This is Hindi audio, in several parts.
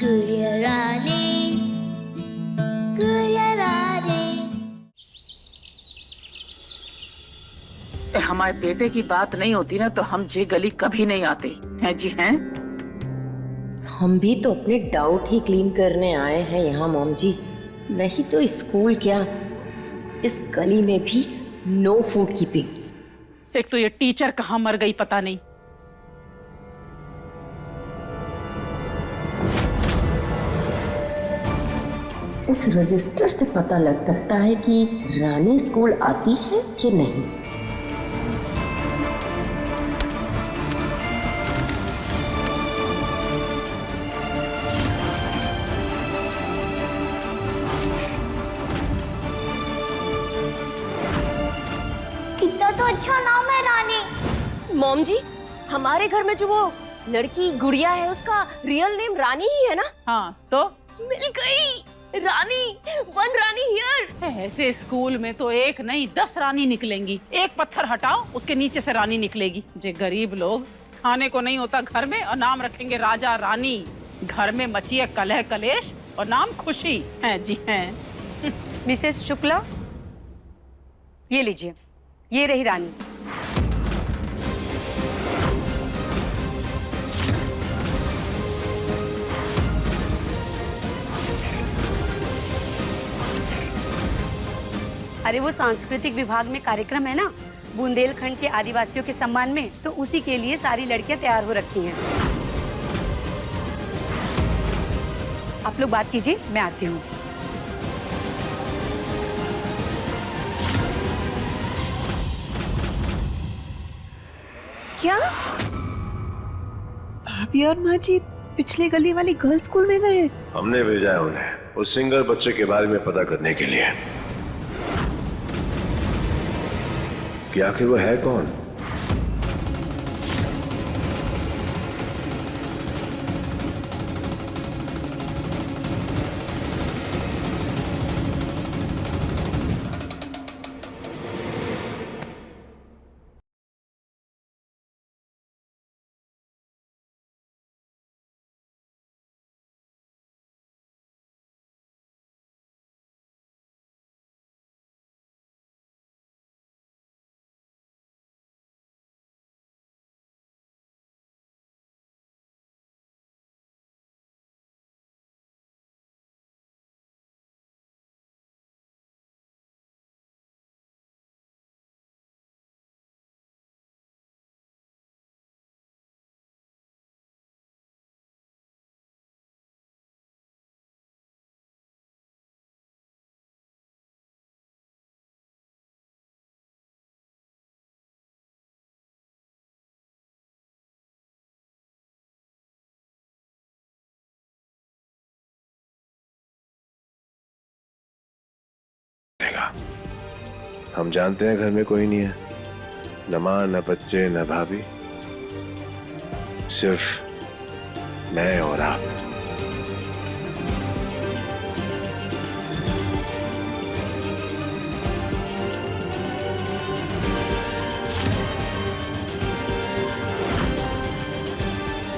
गुड़िया रानी, गुड़िया रानी। हमारे बेटे की बात नहीं होती ना तो हम ये गली कभी नहीं आते हैं जी हैं। हम भी तो अपने डाउट ही क्लीन करने आए हैं यहाँ मॉम जी। नहीं तो स्कूल क्या, इस गली में भी नो फूड कीपिंग। एक तो ये टीचर कहाँ मर गई पता नहीं। इस रजिस्टर से पता लग सकता है कि रानी स्कूल आती है कि नहीं। कितना तो अच्छा नाम है रानी। मॉम जी, हमारे घर में जो वो लड़की गुड़िया है उसका रियल नेम रानी ही है ना? हाँ तो मिल गई रानी, वन रानी हियर। ऐसे स्कूल में तो एक नहीं 10 रानी निकलेंगी। एक पत्थर हटाओ उसके नीचे से रानी निकलेगी। जे गरीब लोग खाने को नहीं होता घर में और नाम रखेंगे राजा रानी। घर में मची है कलह कलेश और नाम खुशी है जी हैं। मिसेस शुक्ला, ये लीजिए, ये रही रानी। अरे वो सांस्कृतिक विभाग में कार्यक्रम है ना बुंदेलखंड के आदिवासियों के सम्मान में, तो उसी के लिए सारी लड़कियां तैयार हो रखी हैं। आप लोग बात कीजिए, मैं आती हूँ। क्या भाभी और माँ जी पिछले गली वाली गर्ल्स स्कूल में गए? हमने भेजा है उन्हें उस सिंगर बच्चे के बारे में पता करने के लिए कि आखिर वो है कौन। हम जानते हैं घर में कोई नहीं है, न माँ न बच्चे न भाभी, सिर्फ मैं और आप।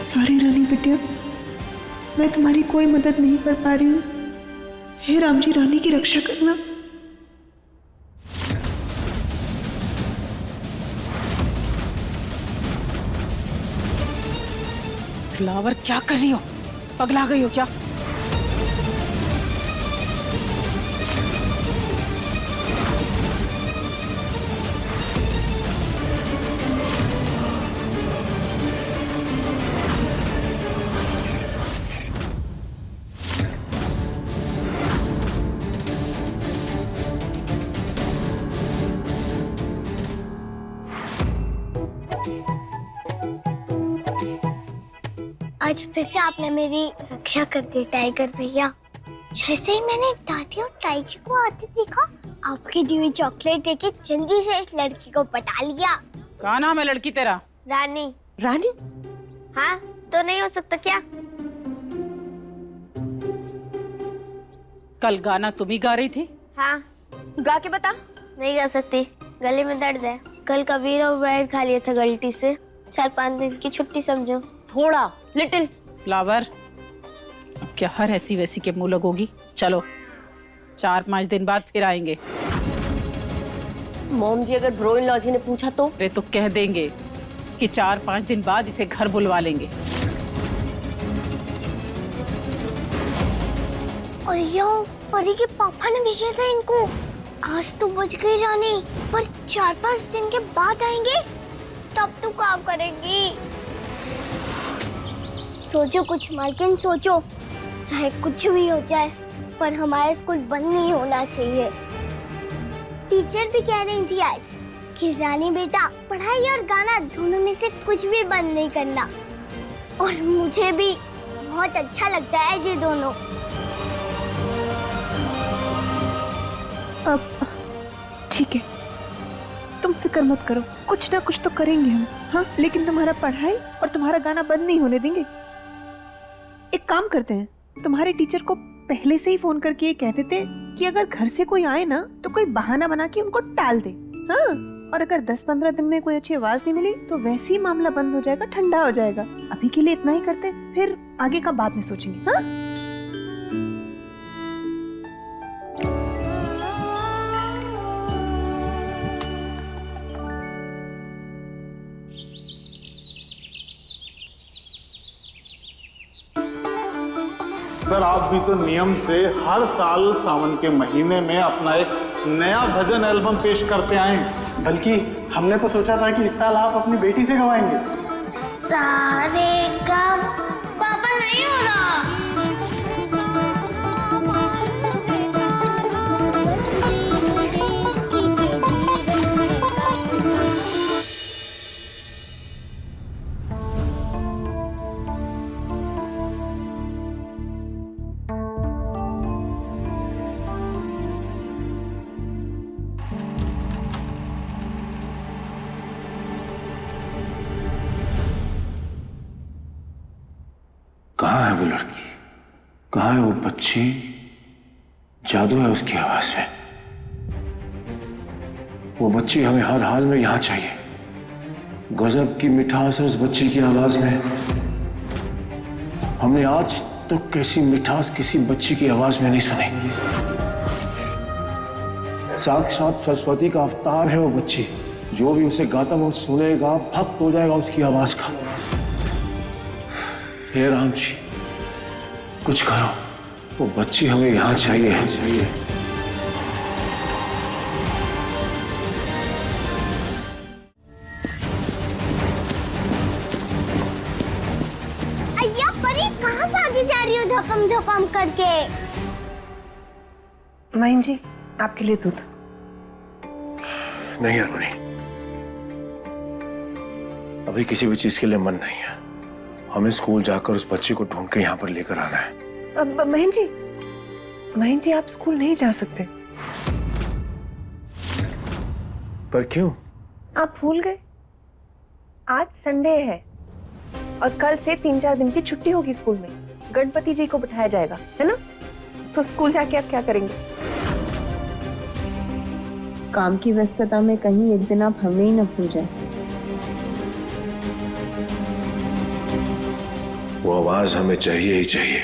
सॉरी रानी बिटिया, मैं तुम्हारी कोई मदद नहीं कर पा रही हूँ। हे राम जी, रानी की रक्षा करना। फ्लावर क्या कर रही हो? पगला गई हो क्या? आज फिर से आपने मेरी रक्षा कर दी टाइगर भैया। जैसे ही मैंने दादी और ताईजी को आते देखा, आपकी दी हुई चॉकलेट लेके जल्दी से इस लड़की को पटा लिया। क्या नाम है लड़की तेरा? रानी। रानी? हाँ तो नहीं हो सकता क्या? कल गाना तुम ही गा रही थी। हाँ। गा के बता। नहीं गा सकती, गले में दर्द है। कल कबीरा बैर खा लिया था गलती से। 4-5 दिन की छुट्टी समझो। थोड़ा, लिटिल। फ्लावर, अब क्या हर ऐसी वैसी के मुंह लगोगी? चलो 4-5 दिन बाद फिर आएंगे। मॉम जी, अगर ब्रो इन लॉ जी ने पूछा तो? अरे तो कह देंगे कि 4-5 दिन बाद इसे घर बुलवा लेंगे। अयो, परी के पापा ने भेजा था इनको। आज तो बच गई रानी, पर 4-5 दिन के बाद आएंगे, तब तू काम करेगी। सोचो कुछ मालकिन, सोचो। चाहे कुछ भी हो जाए, पर हमारा स्कूल बंद नहीं होना चाहिए। टीचर भी कह रही थी आज कि रानी बेटा, पढ़ाई और गाना दोनों में से कुछ भी बंद नहीं करना। और मुझे भी बहुत अच्छा लगता है ये दोनों। अब ठीक है, तुम फिक्र मत करो, कुछ ना कुछ तो करेंगे हम। हाँ, लेकिन तुम्हारा पढ़ाई और तुम्हारा गाना बंद नहीं होने देंगे। एक काम करते हैं, तुम्हारे टीचर को पहले से ही फोन करके ये कह देते कि अगर घर से कोई आए ना तो कोई बहाना बना के उनको टाल दे। हाँ, और अगर 10-15 दिन में कोई अच्छी आवाज नहीं मिली तो वैसे ही मामला बंद हो जाएगा, ठंडा हो जाएगा। अभी के लिए इतना ही करते, फिर आगे का बाद में सोचेंगे। हाँ? सर, आप भी तो नियम से हर साल सावन के महीने में अपना एक नया भजन एल्बम पेश करते आए। बल्कि हमने तो सोचा था कि इस साल आप अपनी बेटी से गवाएंगे। सारे का पापा नहीं हो रहा। कहाँ है वो लड़की? कहाँ है वो बच्ची? जादू है उसकी आवाज में। वो बच्ची हमें हर हाल में यहां चाहिए। गजब की मिठास है उस बच्ची की आवाज में। हमने आज तक कैसी मिठास किसी बच्ची की आवाज में नहीं सुनी। साक्षात सरस्वती का अवतार है वो बच्ची। जो भी उसे गाता वो सुनेगा, भक्त हो जाएगा उसकी आवाज का। हे राम जी, कुछ करो, वो बच्ची हमें यहां चाहिए। अय्या परी, कहाँ भागी जा रही हो धपम धपम करके? माइन जी, आपके लिए दूध। नहीं अरुणी, अभी किसी भी चीज के लिए मन नहीं है। हमें स्कूल जाकर उस बच्ची को ढूंढ के यहाँ पर लेकर आना है। महेंद्र जी, आप स्कूल नहीं जा सकते। पर क्यों? आप भूल गए, आज संडे है और कल से 3-4 दिन की छुट्टी होगी स्कूल में। गणपति जी को बिठाया जाएगा, है ना? तो स्कूल जाके आप क्या करेंगे? काम की व्यस्तता में कहीं एक दिन आप हमें ही न भूल जाए। वो आवाज हमें चाहिए ही चाहिए,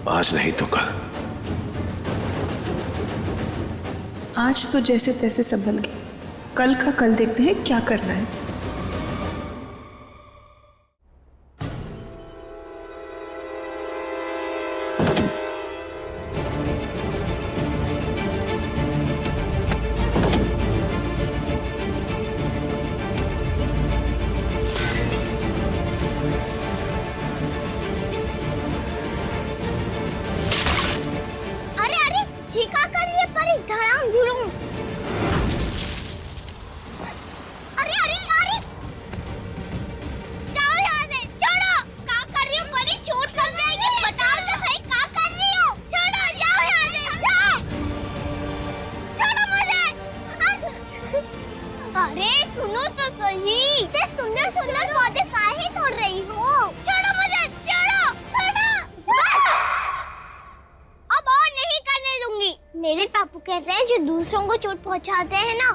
आज नहीं तो कल। आज तो जैसे तैसे संभल गए, कल का कल देखते हैं क्या करना है। अरे सुनो तो सही, इतने सुंदर सुंदर पौधे काहे तोड़ रही हो? छोड़ो मुझे, छोड़ो, छोड़ो। अब और नहीं करने दूंगी। मेरे पापू कहते हैं जो दूसरों को चोट पहुंचाते हैं ना,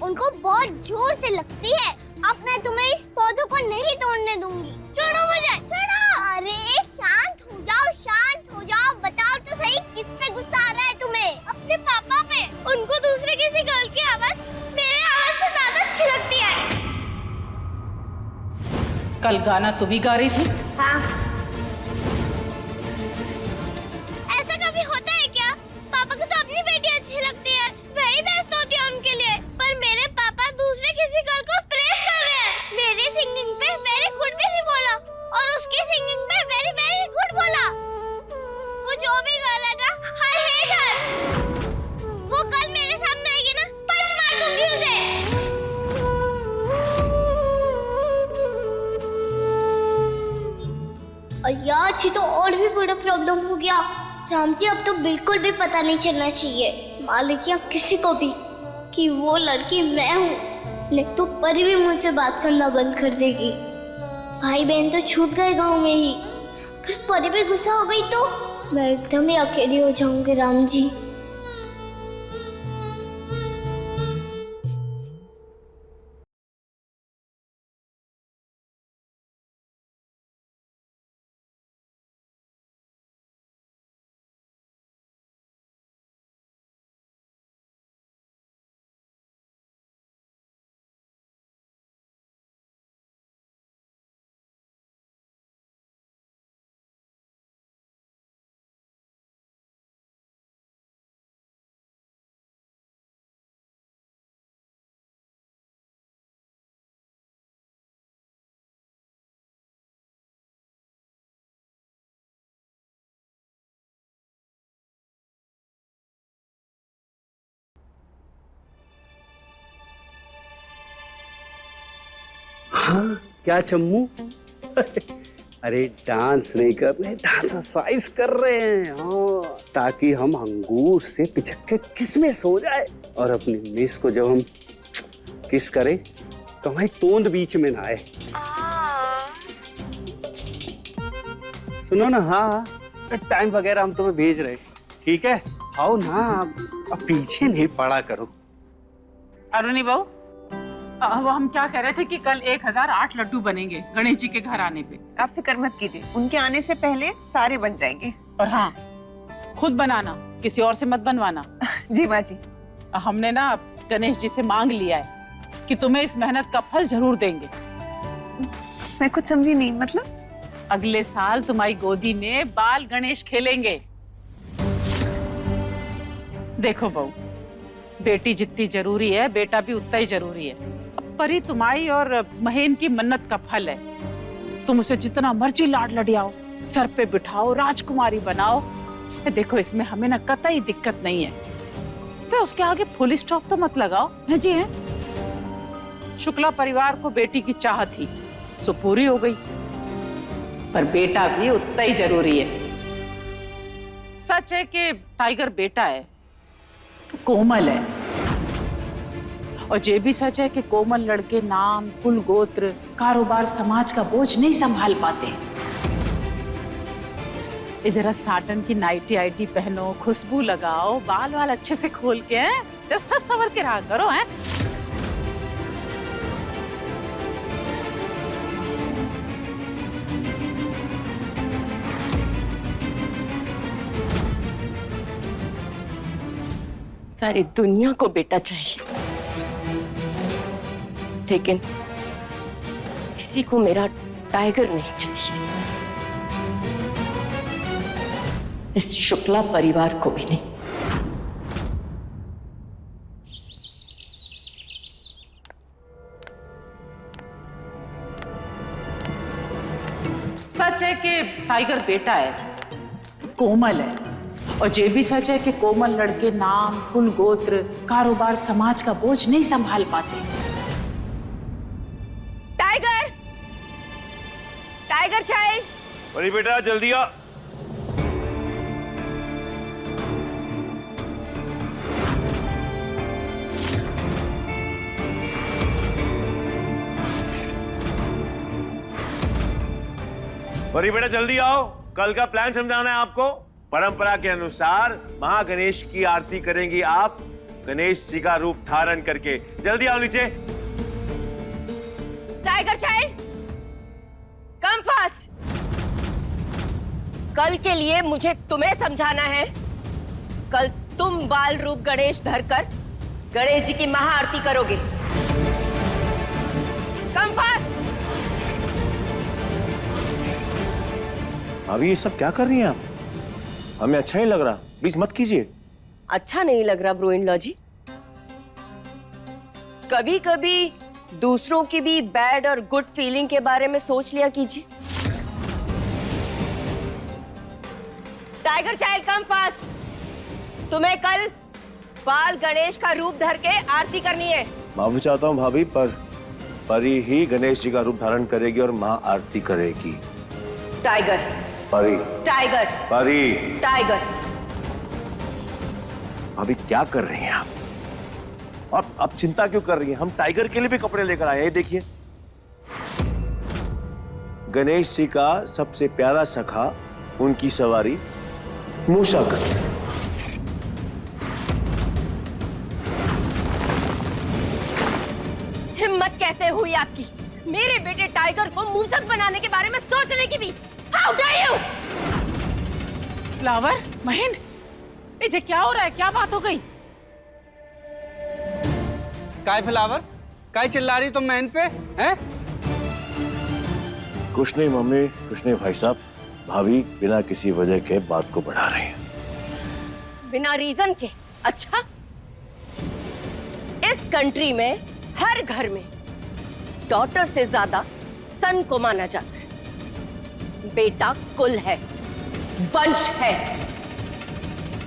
उनको बहुत जोर से लगती है। अब मैं तुम्हें इस पौधों को नहीं तोड़ने दूंगी। छोड़ो मुझे, छोड़ो। अरे शांत हो जाओ, शांत। कल गाना तुम ही गा रही थी? हाँ। ऐसा कभी होता है क्या? पापा को तो अपनी बेटी अच्छी लगती है, वही बेस्ट होती है उनके लिए। पर मेरे पापा दूसरे किसी गर्ल को प्रेस कर रहे हैं। मेरी सिंगिंग पे वेरी गुड भी नहीं बोला और उसकी सिंगिंग पे वेरी वेरी गुड बोला। वो जो भी गर्ल है ना, आई हेट हर। वो कल मेरे सामने आएगी ना, पंच मार दूंगी उसे। यार जी तो और भी बड़ा प्रॉब्लम हो गया। राम जी अब तो बिल्कुल भी पता नहीं चलना चाहिए मालिक या किसी को भी कि वो लड़की मैं हूँ, नहीं तो परी भी मुझसे बात करना बंद कर देगी। भाई बहन तो छूट गए गांव में ही, अगर परी भी गुस्सा हो गई तो मैं एकदम ही अकेली हो जाऊंगी। राम जी हाँ, क्या चम्मू? अरे डांस नहीं कर रहे, डांस एक्सरसाइज कर रहे हैं। हाँ, ताकि हम अंगूर से पिचक के किस में सो जाए और अपनी मिस को जब हम किस करें तो हमारी तोंद बीच में ना आए। सुनो ना, हाँ टाइम वगैरह हम तुम्हें भेज रहे, ठीक है? आओ ना, अब पीछे नहीं पड़ा करो। अरुणी बहू, वो हम क्या कह रहे थे कि कल 1008 लड्डू बनेंगे गणेश जी के घर आने पे। आप फिक्र मत कीजिए, उनके आने से पहले सारे बन जाएंगे। और हाँ, खुद बनाना, किसी और से मत बनवाना। जी माँ जी। हमने ना गणेश जी से मांग लिया है कि तुम्हें इस मेहनत का फल जरूर देंगे। मैं कुछ समझी नहीं, मतलब? अगले साल तुम्हारी गोदी में बाल गणेश खेलेंगे। देखो बहू, बेटी जितनी जरूरी है बेटा भी उतना ही जरूरी है। अब परी तुम्हारी और महेन की मन्नत का फल है। तुम उसे जितना मर्जी लाड लडियाओ, सर पे बिठाओ, राजकुमारी बनाओ। देखो इसमें हमें ना कतई दिक्कत नहीं है, तो उसके आगे फुल स्टॉप तो मत लगाओ। है जी है? शुक्ला परिवार को बेटी की चाह थी, सो पूरी हो गई, पर बेटा भी उतना ही जरूरी है। सच है कि टाइगर बेटा है, कोमल है, और ये भी सच है कि कोमल लड़के नाम, कुल, गोत्र, कारोबार, समाज का बोझ नहीं संभाल पाते। इधर साटन की नाइटी आईटी पहनो, खुशबू लगाओ, बाल वाल अच्छे से खोल के हैं, सज सवर के रहा करो। हैं सारी दुनिया को बेटा चाहिए, लेकिन किसी को मेरा टाइगर नहीं चाहिए, इस शुक्ला परिवार को भी नहीं। सच है कि टाइगर बेटा है, कोमल है, और ये भी सच है कि कोमल लड़के नाम, कुल, गोत्र, कारोबार, समाज का बोझ नहीं संभाल पाते। Tiger, tiger child. बड़ी बेटा जल्दी आ। बड़ी बेटा जल्दी आओ, कल का प्लान समझाना है आपको। परंपरा के अनुसार महागणेश की आरती करेंगी आप, गणेश जी का रूप धारण करके। जल्दी आओ नीचे। Tiger child, come fast. कल के लिए मुझे तुम्हें समझाना है। कल तुम बाल रूप गणेश धरकर गणेश जी की महाआरती करोगे। Come fast. भाभी ये सब क्या कर रही हैं आप? हमें अच्छा नहीं लग रहा, प्लीज मत कीजिए। अच्छा नहीं लग रहा ब्रो इन लॉ जी? कभी कभी दूसरों की भी बैड और गुड फीलिंग के बारे में सोच लिया कीजिए। Tiger child come fast. तुम्हें कल बाल गणेश का रूप धर के आरती करनी है। माफी चाहता हूँ भाभी, पर परी ही गणेश जी का रूप धारण करेगी और माँ आरती करेगी। टाइगर, परी, टाइगर, परी। टाइगर। भाभी क्या कर रही हैं आप? और अब चिंता क्यों कर रही हैं? हम टाइगर के लिए भी कपड़े लेकर आए हैं, ये देखिए। गणेश जी का सबसे प्यारा सखा, उनकी सवारी मूषक। हिम्मत कैसे हुई आपकी मेरे बेटे टाइगर को मूसक बनाने के बारे में सोचने की भी? How dare you? फ्लावर, महीन, ये क्या हो रहा है? क्या बात हो गई? काय फ्लावर, काय चिल्ला रही तुम मैन पे हैं? कुछ नहीं मम्मी, कुछ नहीं भाई साहब। भाभी बिना किसी वजह के बात को बढ़ा रही हैं। बिना रीजन के? अच्छा, इस कंट्री में हर घर में डॉटर से ज्यादा सन को माना जाता है। बेटा कुल है, वंश है,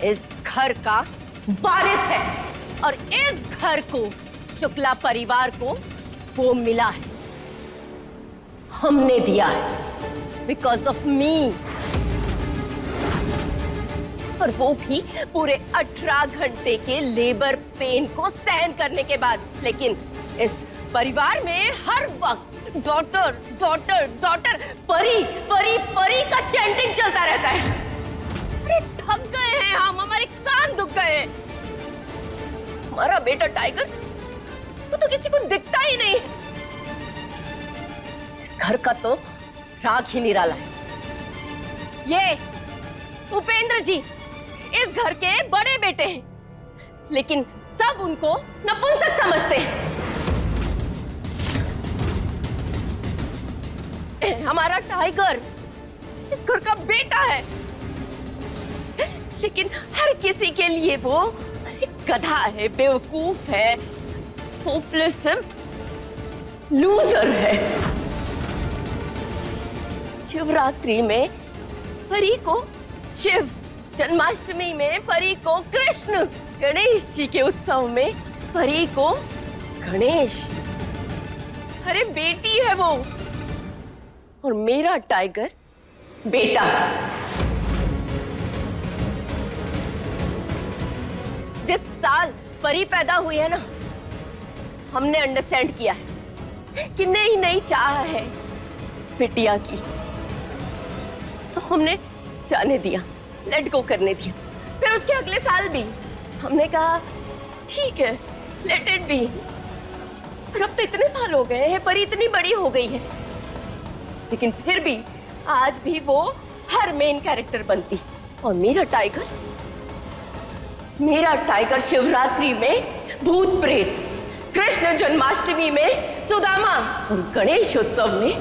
इस घर का वारिस है, और इस घर को, शुक्ला परिवार को वो मिला है, हमने दिया है, बिकॉज ऑफ मी। और वो भी पूरे 18 घंटे के लेबर पेन को सहन करने के बाद। लेकिन इस परिवार में हर वक्त डॉटर डॉटर डॉटर, परी परी परी का चैंटिंग चलता रहता है। अरे थक गए हैं हम, हमारे कान दुख गए। हमारा बेटा टाइगर वो तो किसी को दिखता ही नहीं। इस घर का तो राग ही निराला है। ये उपेंद्र जी इस घर के बड़े बेटे हैं, लेकिन सब उनको नपुंसक समझते हैं। हमारा टाइगर इस घर का बेटा है, लेकिन हर किसी के लिए वो एक गधा है, बेवकूफ है, होपलेस लूजर है। शिवरात्रि में परी को शिव, जन्माष्टमी में परी को कृष्ण, गणेश जी के उत्सव में परी को गणेश। अरे बेटी है वो, और मेरा टाइगर बेटा। जिस साल परी पैदा हुई है ना, हमने अंडरस्टैंड किया है कि नई नई चाह है बिटिया की, तो हमने जाने दिया, लेट गो करने दिया। फिर उसके अगले साल भी हमने कहा ठीक है, लेट इट बी। और अब तो इतने साल हो गए हैं, परी इतनी बड़ी हो गई है, लेकिन फिर भी आज भी वो हर मेन कैरेक्टर बनती। और मेरा टाइगर शिवरात्रि में भूत प्रेत, कृष्ण जन्माष्टमी में सुदामा, और गणेश उत्सव में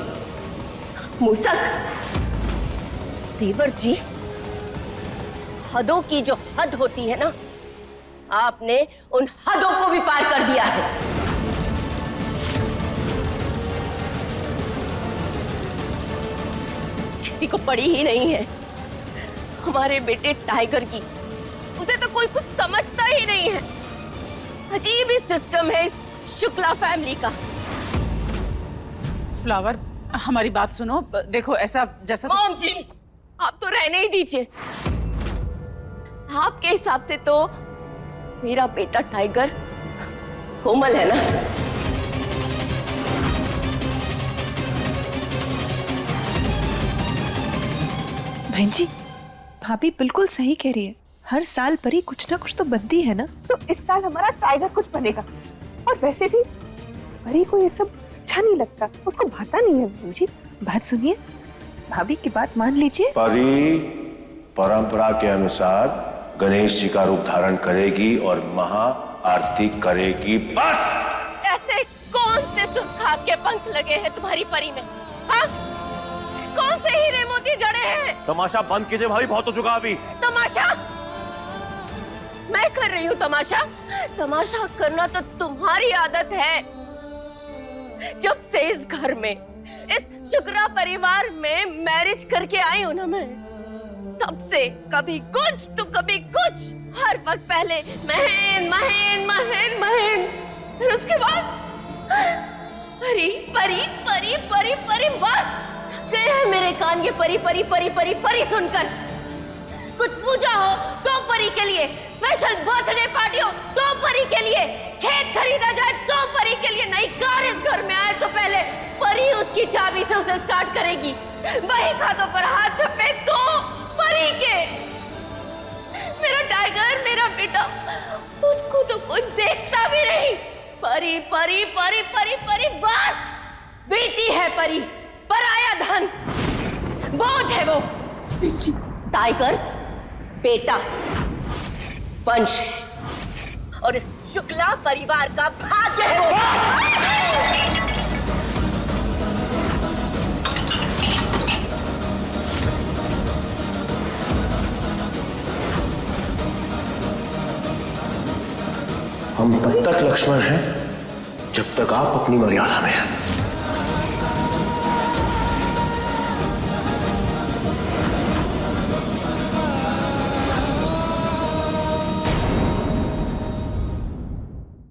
मूसक। देवर जी, हदों की जो हद होती है ना, आपने उन हदों को भी पार कर दिया है। किसी को पड़ी ही नहीं है हमारे बेटे टाइगर की। उसे तो कोई कुछ समझता ही नहीं है। अजीब ही सिस्टम है इस शुक्ला फैमिली का। फ्लावर, हमारी बात सुनो। देखो ऐसा जैसा मॉम जी, आप तो रहने ही दीजिए। आपके हिसाब से तो मेरा बेटा टाइगर कोमल है ना? बहन जी, भाभी बिल्कुल सही कह रही है। हर साल परी कुछ ना कुछ तो बनती है ना, तो इस साल हमारा टाइगर कुछ बनेगा। और वैसे भी परी को ये सब अच्छा नहीं लगता, उसको भाता नहीं है। बहन जी, बात सुनिए, भाभी की बात मान लीजिए। परी परंपरा के अनुसार गणेश जी का रूप धारण करेगी और महा आरती करेगी, बस। ऐसे कौन से सुरखा के पंख लगे हैं तुम्हारी परी में? हाँ, कौन से हीरे मोती जड़े हैं। तमाशा बंद कीजिए भाभी, बहुत हो चुका अभी। तमाशा? मैं कर रही हूँ तमाशा? तमाशा करना तो तुम्हारी आदत है। जब से इस घर में, इस शुक्रा परिवार में मैरिज करके आई हूं ना मैं, तब से कभी कुछ तो कभी कुछ, हर वक्त पहले महन महन महन महन, फिर उसके बाद परी परी परी परी परी। बस गए हैं मेरे कान ये परी परी परी परी परी सुनकर। कुछ पूजा हो तो परी के लिए, स्पेशल बर्थडे पार्टी हो तो परी के लिए, खेत खरीदा जाए तो परी के लिए, नई कार इस घर में आए तो पहले परी उसकी चाबी से उसे स्टार्ट करेगी, वही खातों पर हाथ छपे तो परी के। मेरा टाइगर, मेरा बेटा, उसको तो कोई देखता भी नहीं। परी परी परी परी परी, बस बेटी है परी, पराया धन, बोझ है वो। टाइगर बेटा, वंश है और इस शुक्ला परिवार का भाग्य है वो। हम तब तक लक्ष्मण हैं जब तक आप अपनी मर्यादा में हैं।